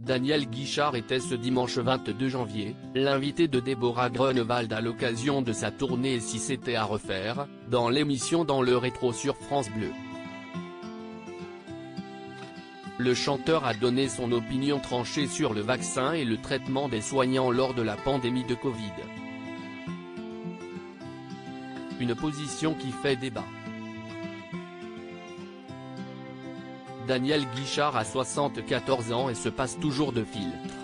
Daniel Guichard était ce dimanche 22 janvier, l'invité de Déborah Grunewald à l'occasion de sa tournée Si c'était à refaire, dans l'émission Dans le rétro sur France Bleu. Le chanteur a donné son opinion tranchée sur le vaccin et le traitement des soignants lors de la pandémie de Covid. Une position qui fait débat. Daniel Guichard a 74 ans et se passe toujours de filtre.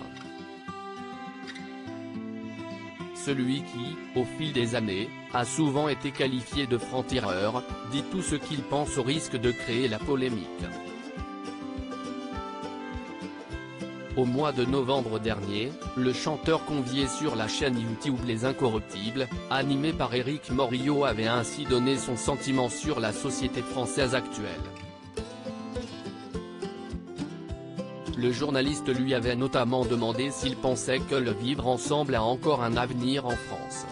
Celui qui, au fil des années, a souvent été qualifié de franc-tireur, dit tout ce qu'il pense au risque de créer la polémique. Au mois de novembre dernier, le chanteur convié sur la chaîne YouTube Les Incorruptibles, animé par Éric Morillo, avait ainsi donné son sentiment sur la société française actuelle. Le journaliste lui avait notamment demandé s'il pensait que le vivre ensemble a encore un avenir en France.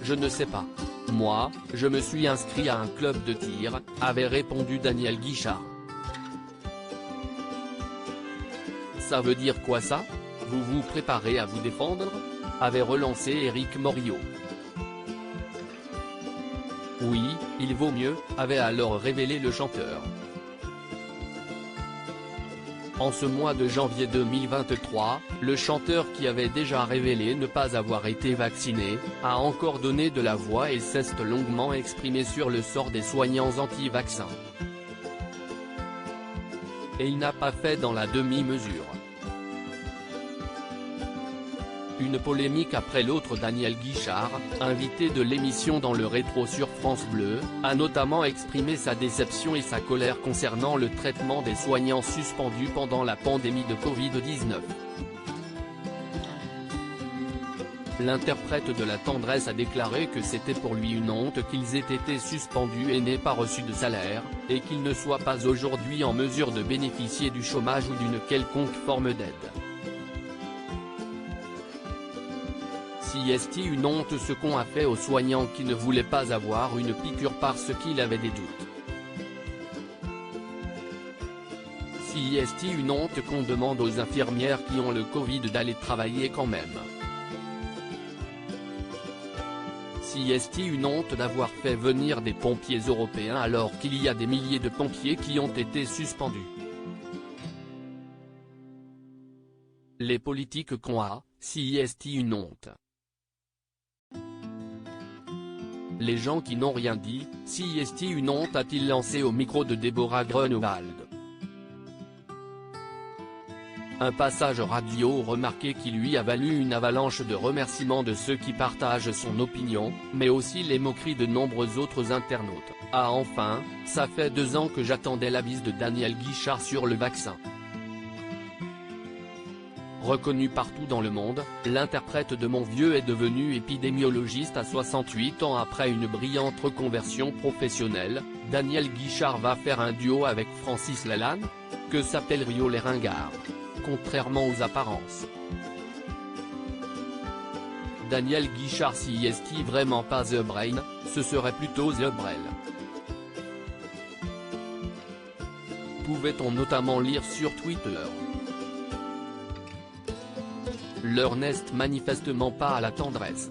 Je ne sais pas. Moi, je me suis inscrit à un club de tir, avait répondu Daniel Guichard. Ça veut dire quoi ça? Vous vous préparez à vous défendre? Avait relancé Éric Morillo. Oui, il vaut mieux, avait alors révélé le chanteur. En ce mois de janvier 2023, le chanteur qui avait déjà révélé ne pas avoir été vacciné, a encore donné de la voix et s'est longuement exprimé sur le sort des soignants anti-vaccins. Et il n'a pas fait dans la demi-mesure. Une polémique après l'autre. Daniel Guichard, invité de l'émission Dans le rétro sur France Bleu, a notamment exprimé sa déception et sa colère concernant le traitement des soignants suspendus pendant la pandémie de Covid-19. L'interprète de la tendresse a déclaré que c'était pour lui une honte qu'ils aient été suspendus et n'aient pas reçu de salaire, et qu'ils ne soient pas aujourd'hui en mesure de bénéficier du chômage ou d'une quelconque forme d'aide. Si est une honte ce qu'on a fait aux soignants qui ne voulaient pas avoir une piqûre parce qu'il avait des doutes. Si est une honte qu'on demande aux infirmières qui ont le Covid d'aller travailler quand même. Si est une honte d'avoir fait venir des pompiers européens alors qu'il y a des milliers de pompiers qui ont été suspendus. Les politiques qu'on a, si est une honte. Les gens qui n'ont rien dit, si est une honte, a-t-il lancé au micro de Déborah Grunewald. Un passage radio remarqué qui lui a valu une avalanche de remerciements de ceux qui partagent son opinion, mais aussi les moqueries de nombreux autres internautes. Ah enfin, ça fait 2 ans que j'attendais l'avis de Daniel Guichard sur le vaccin. Reconnu partout dans le monde, l'interprète de Mon Vieux est devenu épidémiologiste à 68 ans après une brillante reconversion professionnelle. Daniel Guichard va faire un duo avec Francis Lalanne? Que s'appelle Rio les ringards? Contrairement aux apparences. Daniel Guichard si est vraiment pas The Brain, ce serait plutôt The Brel. Pouvait-on notamment lire sur Twitter. L'heure n'est manifestement pas à la tendresse.